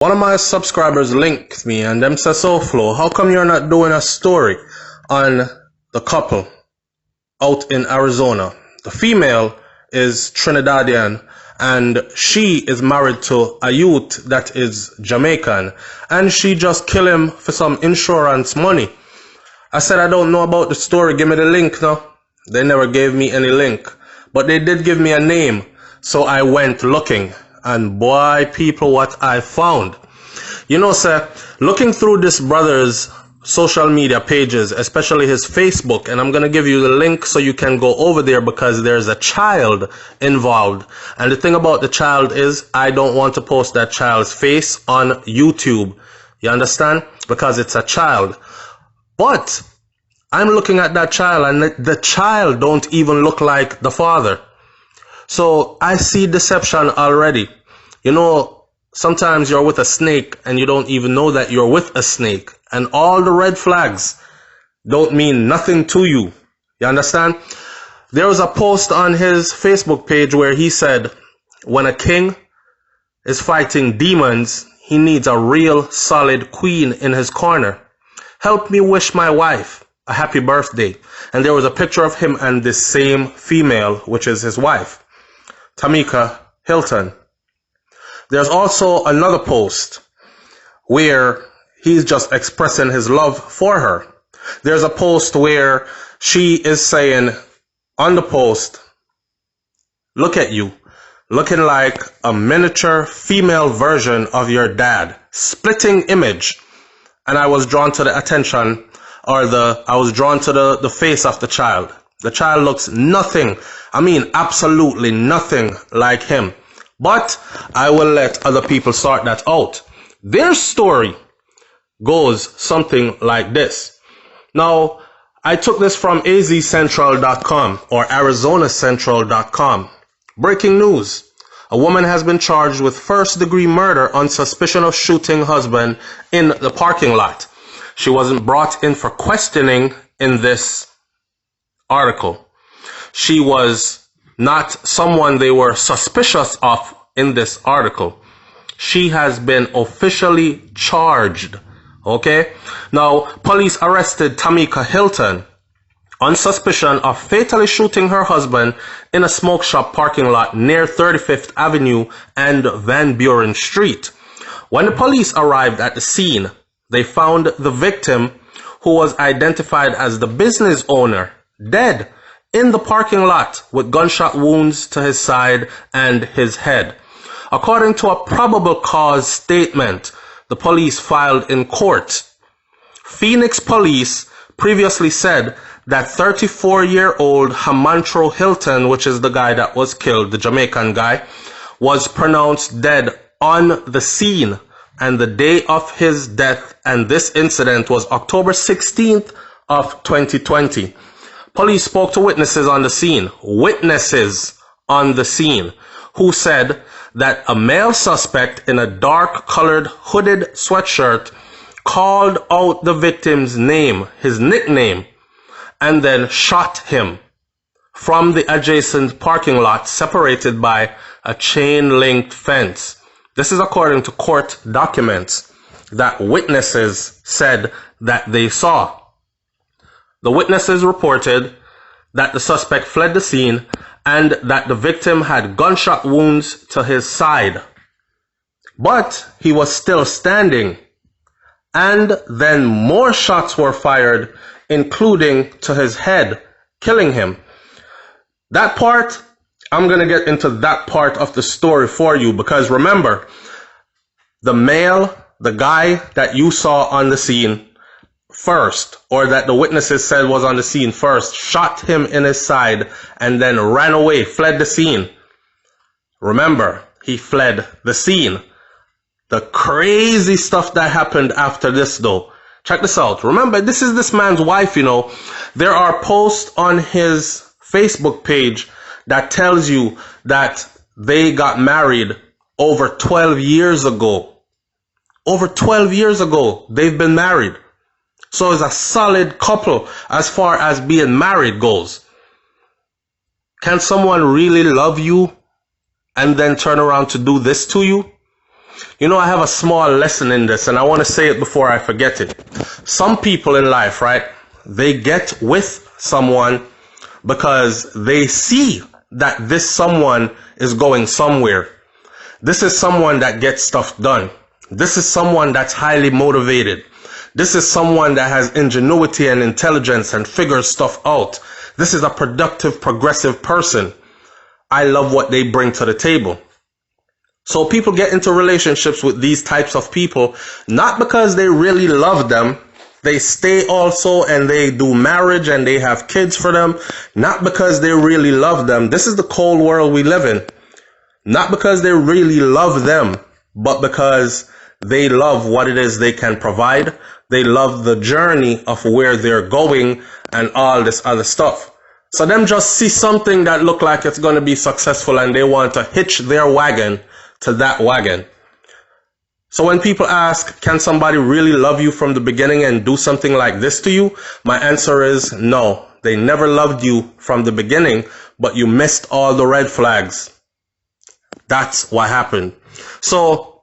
One of my subscribers linked me and them says, SouFlo, how come you're not doing a story on the couple out in Arizona? The female is Trinidadian and she is married to a youth that is Jamaican and she just killed him for some insurance money. I said, I don't know about the story, give me the link now. They never gave me any link, but they did give me a name. So I went looking and boy, people, what I found. You know, sir, looking through this brother's social media pages, especially his Facebook, and I'm going to give you the link so you can go over there because there's a child involved. And the thing about the child is I don't want to post that child's face on YouTube. You understand? Because it's a child. But I'm looking at that child and the child don't even look like the father. So I see deception already. You know, sometimes you're with a snake and you don't even know that you're with a snake. And all the red flags don't mean nothing to you. You understand? There was a post on his Facebook page where he said, when a king is fighting demons, he needs a real solid queen in his corner. Help me wish my wife a happy birthday. And there was a picture of him and this same female, which is his wife, Tamika Hilton. There's also another post where he's just expressing his love for her. There's a post where she is saying on the post, look at you, looking like a miniature female version of your dad. Splitting image. And I was drawn to the attention, or I was drawn to the face of the child. The child looks nothing, I mean absolutely nothing like him. But I will let other people sort that out. Their story goes something like this. Now, I took this from azcentral.com or arizonacentral.com. Breaking news. A woman has been charged with first-degree murder on suspicion of shooting husband in the parking lot. She wasn't brought in for questioning in this article. She was not someone they were suspicious of in this article. She has been officially charged. Okay? Now, police arrested Tamika Hilton on suspicion of fatally shooting her husband in a smoke shop parking lot near 35th Avenue and Van Buren Street. When the police arrived at the scene, they found the victim, who was identified as the business owner, dead in the parking lot with gunshot wounds to his side and his head. According to a probable cause statement, the police filed in court. Phoenix police previously said that 34-year-old Hamantro Hilton, which is the guy that was killed, the Jamaican guy, was pronounced dead on the scene. And the day of his death and this incident was October 16th of 2020. Police spoke to witnesses on the scene, who said that a male suspect in a dark-colored hooded sweatshirt called out the victim's name, his nickname, and then shot him from the adjacent parking lot separated by a chain-linked fence. This is according to court documents that witnesses said that they saw. The witnesses reported that the suspect fled the scene and that the victim had gunshot wounds to his side. But he was still standing. And then more shots were fired, including to his head, killing him. That part, I'm going to get into that part of the story for you because remember, the male, the guy that you saw on the scene first, or that the witnesses said was on the scene first, shot him in his side and then ran away, fled the scene. Remember, he fled the scene. The crazy stuff that happened after this though. Check this out. Remember, this is this man's wife, you know. There are posts on his Facebook page that tells you that they got married over 12 years ago. Over 12 years ago, they've been married. So it's a solid couple as far as being married goes. Can someone really love you and then turn around to do this to you? You know, I have a small lesson in this, and I want to say it before I forget it. Some people in life, right, they get with someone because they see that this someone is going somewhere. This is someone that gets stuff done. This is someone that's highly motivated. This is someone that has ingenuity and intelligence and figures stuff out. This is a productive, progressive person. I love what they bring to the table. So people get into relationships with these types of people, not because they really love them. They stay also and they do marriage and they have kids for them, not because they really love them. This is the cold world we live in. Not because they really love them, but because they love what it is they can provide. They love the journey of where they're going and all this other stuff. So them just see something that look like it's going to be successful and they want to hitch their wagon to that wagon. So when people ask, can somebody really love you from the beginning and do something like this to you? My answer is no. They never loved you from the beginning, but you missed all the red flags. That's what happened. So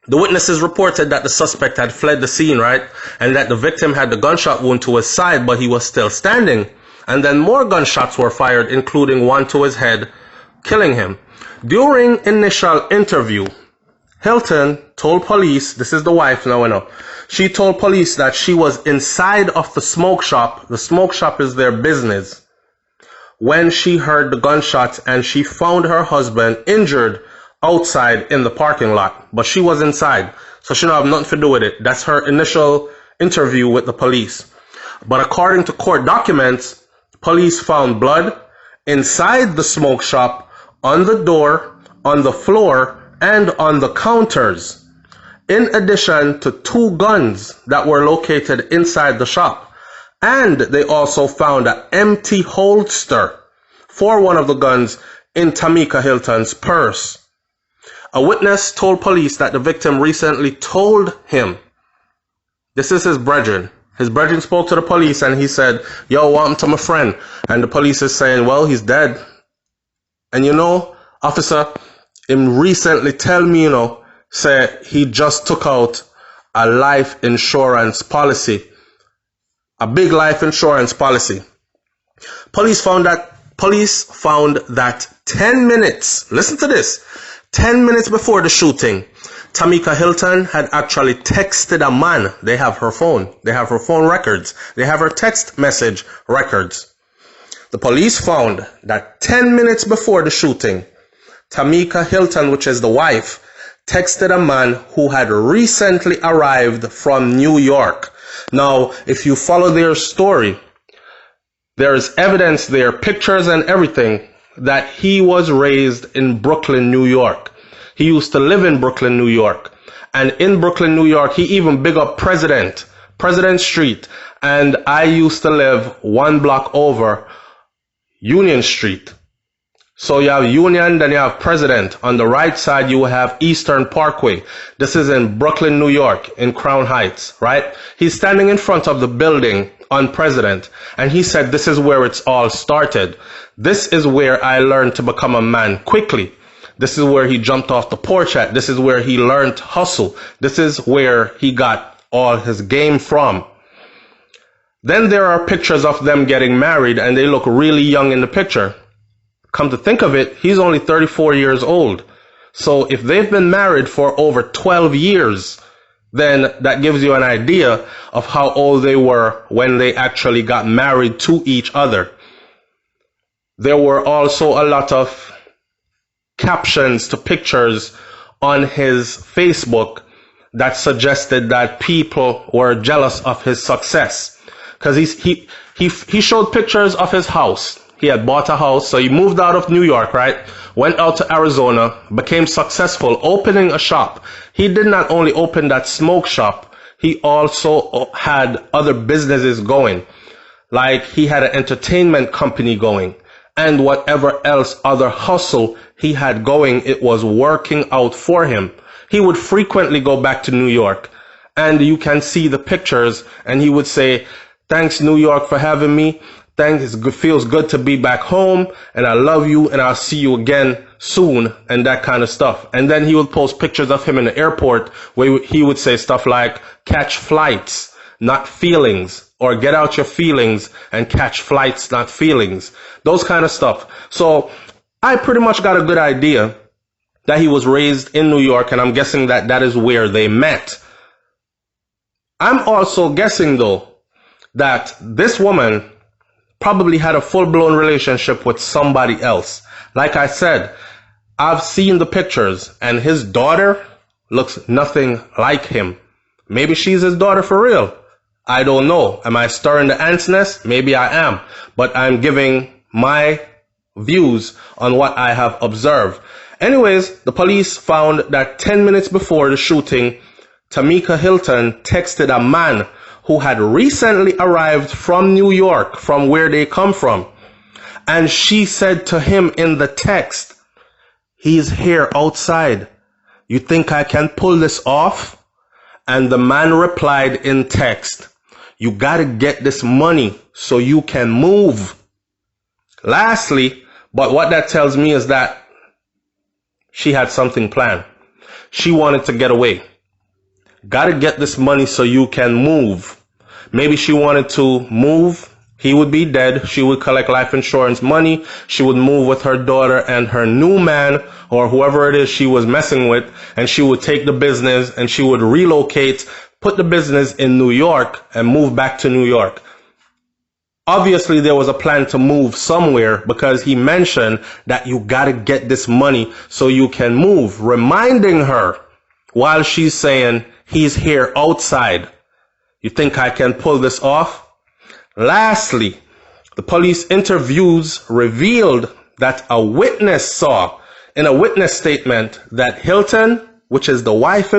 the witnesses reported that the suspect had fled the scene, right? And that the victim had the gunshot wound to his side, but he was still standing. And then more gunshots were fired, including one to his head, killing him. During initial interview, Hilton told police, this is the wife now, I know. She told police that she was inside of the smoke shop. The smoke shop is their business. When she heard the gunshots and she found her husband injured outside in the parking lot, but she was inside, so she don't have nothing to do with it. That's her initial interview with the police. But according to court documents, police found blood inside the smoke shop, on the door, on the floor, and on the counters, in addition to 2 guns that were located inside the shop. And they also found an empty holster for one of the guns in Tamika Hilton's purse. A witness told police that the victim recently told him, this is his brethren. His brethren spoke to the police and he said, yo, what happened to my friend? And the police is saying, well, he's dead. And you know, officer, him recently tell me, say he just took out a life insurance policy. A big life insurance policy. Police found that 10 minutes, listen to this, 10 minutes before the shooting, Tamika Hilton had actually texted a man. They have her phone. They have her phone records. They have her text message records. The police found that 10 minutes before the shooting, Tamika Hilton, which is the wife, texted a man who had recently arrived from New York. Now, if you follow their story, there's evidence there, pictures and everything, that he was raised in Brooklyn, New York. He used to live in Brooklyn, New York. And in Brooklyn, New York, he even big up President Street. And I used to live 1 block over Union Street. So you have Union, then you have President. On the right side, you have Eastern Parkway. This is in Brooklyn, New York, in Crown Heights, right? He's standing in front of the building on President. And he said, this is where it's all started. This is where I learned to become a man quickly. This is where he jumped off the porch at. This is where he learned hustle. This is where he got all his game from. Then there are pictures of them getting married and they look really young in the picture. Come to think of it, he's only 34 years old. So if they've been married for over 12 years, then that gives you an idea of how old they were when they actually got married to each other. There were also a lot of captions to pictures on his Facebook that suggested that people were jealous of his success. Because he showed pictures of his house. He had bought a house, so he moved out of New York, right? Went out to Arizona, became successful, opening a shop. He did not only open that smoke shop, he also had other businesses going. Like he had an entertainment company going. And whatever else other hustle he had going, it was working out for him. He would frequently go back to New York. And you can see the pictures, and he would say, thanks, New York, for having me. Thanks, it feels good to be back home, and I love you, and I'll see you again soon, and that kind of stuff. And then he would post pictures of him in the airport where he would say stuff like, catch flights, not feelings, or get out your feelings and catch flights, not feelings. Those kind of stuff. So I pretty much got a good idea that he was raised in New York, and I'm guessing that that is where they met. I'm also guessing, though, that this woman probably had a full-blown relationship with somebody else. Like I said, I've seen the pictures, and his daughter looks nothing like him. Maybe she's his daughter for real. I don't know. Am I stirring the ants nest? Maybe I am. But I'm giving my views on what I have observed. Anyways, the police found that 10 minutes before the shooting, Tamika Hilton texted a man who had recently arrived from New York, from where they come from. And she said to him in the text, he's here outside. You think I can pull this off? And the man replied in text, you gotta get this money so you can move. Lastly, but what that tells me is that she had something planned. She wanted to get away. Gotta get this money so you can move. Maybe she wanted to move. He would be dead. She would collect life insurance money. She would move with her daughter and her new man, or whoever it is she was messing with, and she would take the business and she would relocate, put the business in New York and move back to New York. Obviously, there was a plan to move somewhere because he mentioned that you gotta get this money so you can move, reminding her while she's saying, he's here outside. You think I can pull this off? Lastly, the police interviews revealed that a witness saw in a witness statement that Hilton, which is the wife,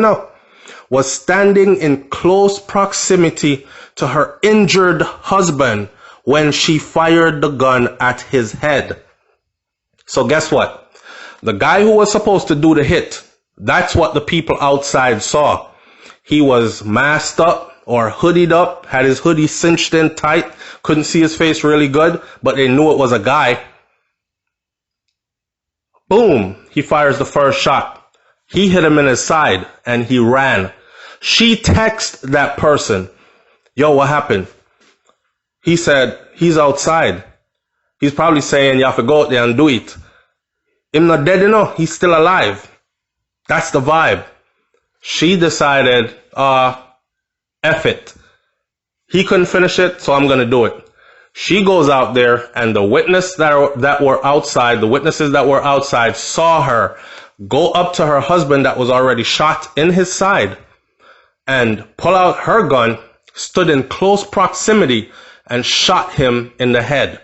was standing in close proximity to her injured husband when she fired the gun at his head. So guess what? The guy who was supposed to do the hit, that's what the people outside saw. He was masked up or hoodied up, had his hoodie cinched in tight, couldn't see his face really good, but they knew it was a guy. Boom, he fires the first shot. He hit him in his side and he ran. She texted that person, yo, what happened? He said, he's outside. He's probably saying, you have to go out there and do it. Him not dead, he's still alive. That's the vibe. She decided, F it. He couldn't finish it, so I'm going to do it. She goes out there, and the witnesses that were outside saw her go up to her husband that was already shot in his side and pull out her gun, stood in close proximity, and shot him in the head.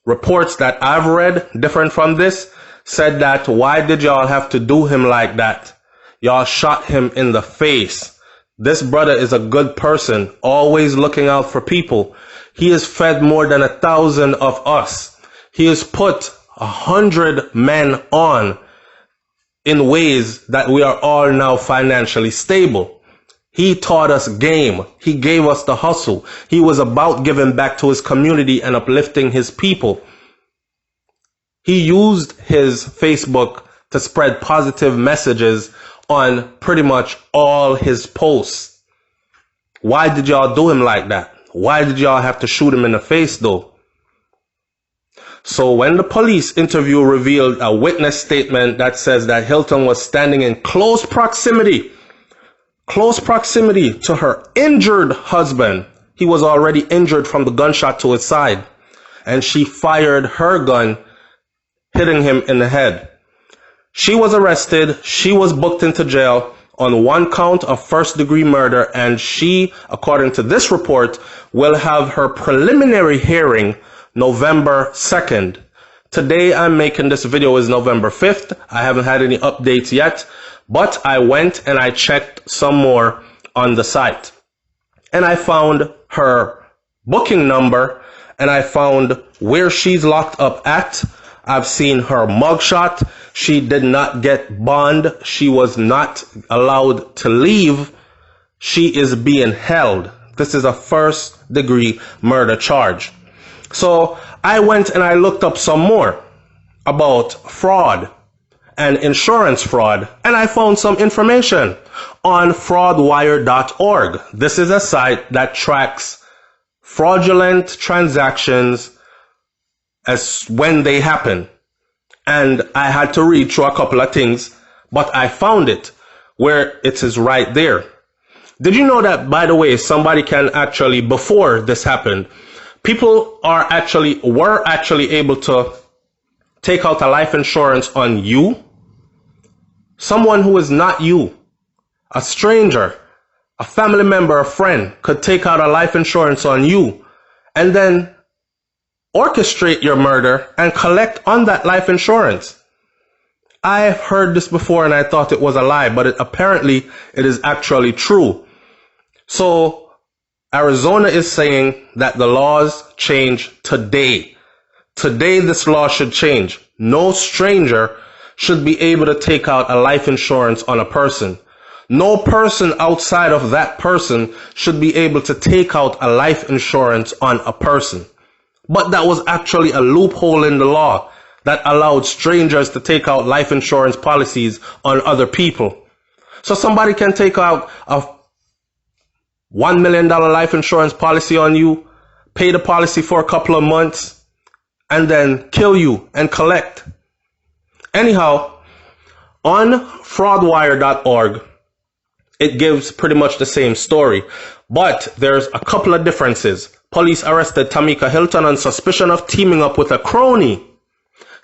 Reports that I've read, different from this, said that why did y'all have to do him like that? Y'all shot him in the face. This brother is a good person, always looking out for people. He has fed more than 1,000 of us. He has put 100 men on in ways that we are all now financially stable. He taught us game. He gave us the hustle. He was about giving back to his community and uplifting his people. He used his Facebook to spread positive messages on pretty much all his posts. Why did y'all do him like that? Why did y'all have to shoot him in the face though? So when the police interview revealed a witness statement that says that Hilton was standing in close proximity to her injured husband. He was already injured from the gunshot to his side, and she fired her gun, hitting him in the head. She was arrested. She was booked into jail on one count of first-degree murder, and she, according to this report, will have her preliminary hearing November 2nd. Today I'm making this video is November 5th. I haven't had any updates yet, but I went and I checked some more on the site. And I found her booking number, and I found where she's locked up at. I've seen her mugshot. She did not get bond. She was not allowed to leave. She is being held. This is a first-degree murder charge. So I went and I looked up some more about fraud and insurance fraud, and I found some information on fraudwire.org. This is a site that tracks fraudulent transactions as when they happen. And I had to read through a couple of things, but I found it where it is right there. Did you know that, by the way, somebody can actually, before this happened, people were actually able to take out a life insurance on you? Someone who is not you, a stranger, a family member, a friend, could take out a life insurance on you and then orchestrate your murder and collect on that life insurance. I've heard this before and I thought it was a lie, but apparently it is actually true. So Arizona is saying that the laws change today. Today this law should change. No stranger should be able to take out a life insurance on a person. No person outside of that person should be able to take out a life insurance on a person. But that was actually a loophole in the law that allowed strangers to take out life insurance policies on other people. So somebody can take out a $1 million life insurance policy on you, pay the policy for a couple of months, and then kill you and collect. Anyhow, on fraudwire.org, it gives pretty much the same story, but there's a couple of differences. Police arrested Tamika Hilton on suspicion of teaming up with a crony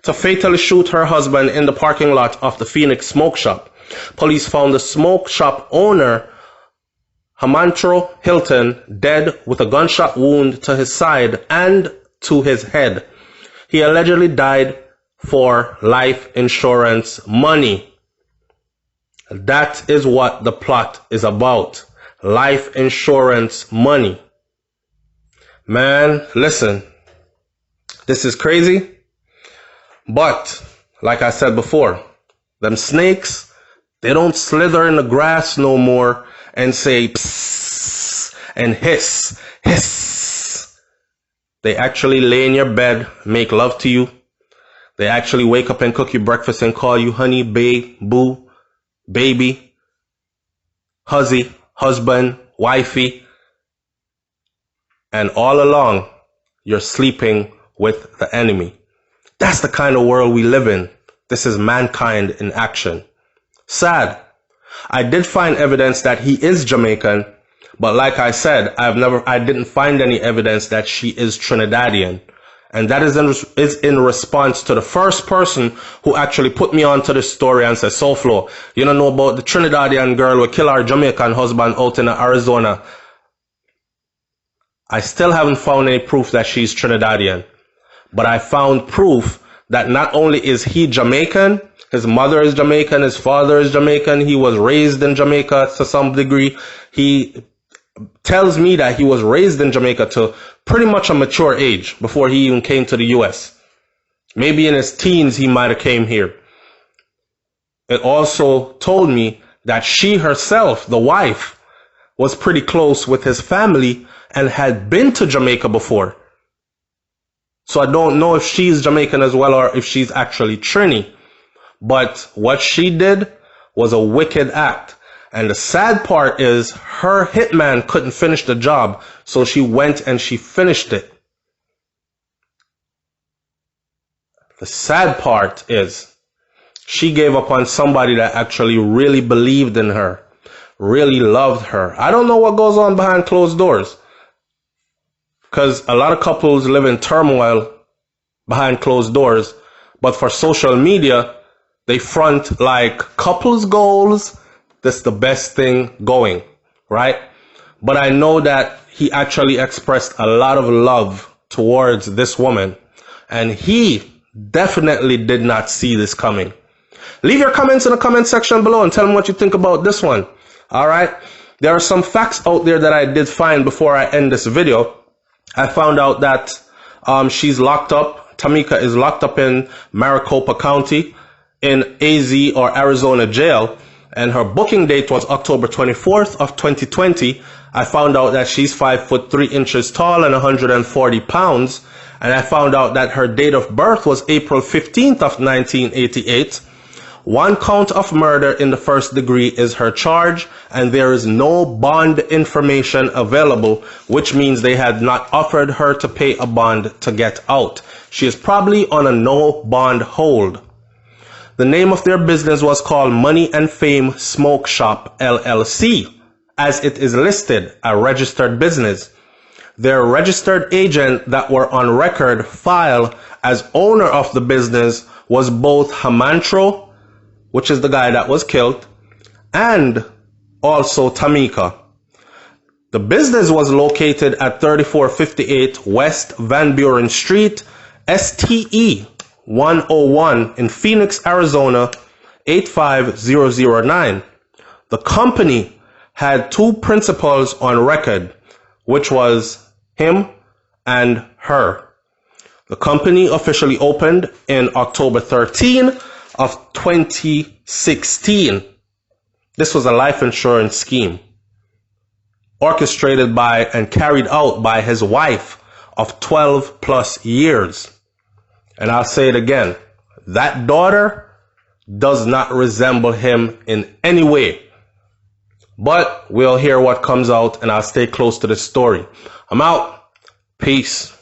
to fatally shoot her husband in the parking lot of the Phoenix smoke shop. Police found the smoke shop owner, Hamantro Hilton, dead with a gunshot wound to his side and to his head. He allegedly died for life insurance money. That is what the plot is about. Life insurance money. Man, listen, this is crazy. But like I said before, them snakes, they don't slither in the grass no more and say psst and hiss, hiss. They actually lay in your bed, make love to you. They actually wake up and cook you breakfast and call you honey, babe, boo, baby, huzzy, husband, wifey. And all along, you're sleeping with the enemy. That's the kind of world we live in. This is mankind in action. Sad. I did find evidence that he is Jamaican, but like I said, I didn't find any evidence that she is Trinidadian. And that is in response to the first person who actually put me onto this story and said, SouFlo, you don't know about the Trinidadian girl who killed her Jamaican husband out in Arizona. I still haven't found any proof that she's Trinidadian, but I found proof that not only is he Jamaican, his mother is Jamaican, his father is Jamaican, he was raised in Jamaica to some degree. He tells me that he was raised in Jamaica to pretty much a mature age before he even came to the US. Maybe in his teens he might have came here. It also told me that she herself, the wife, was pretty close with his family and had been to Jamaica before. So I don't know if she's Jamaican as well or if she's actually Trini. But what she did was a wicked act. And the sad part is her hitman couldn't finish the job, so she went and she finished it. The sad part is she gave up on somebody that actually really believed in her, really loved her. I don't know what goes on behind closed doors, because a lot of couples live in turmoil behind closed doors, but for social media, they front like couples goals. That's the best thing going, right? But I know that he actually expressed a lot of love towards this woman, and he definitely did not see this coming. Leave your comments in the comment section below and tell me what you think about this one. All right. There are some facts out there that I did find before I end this video. I found out that she's locked up. Tamika is locked up in Maricopa County in AZ or Arizona jail. And her booking date was October 24th of 2020. I found out that she's 5'3" tall and 140 pounds. and I found out that her date of birth was April 15th of 1988. One count of murder in the first degree is her charge, and there is no bond information available, which means they had not offered her to pay a bond to get out. She is probably on a no bond hold. The name of their business was called Money and Fame Smoke Shop LLC, as it is listed, a registered business. Their registered agent that were on record file as owner of the business was both Hamantro, which is the guy that was killed, and also Tamika. The business was located at 3458 West Van Buren Street, STE 101 in Phoenix, Arizona, 85009. The company had two principals on record, which was him and her. The company officially opened in October 13 of 2016. This was a life insurance scheme orchestrated by and carried out by his wife of 12 plus years. And I'll say it again, that daughter does not resemble him in any way. But we'll hear what comes out, and I'll stay close to the story. I'm out. Peace.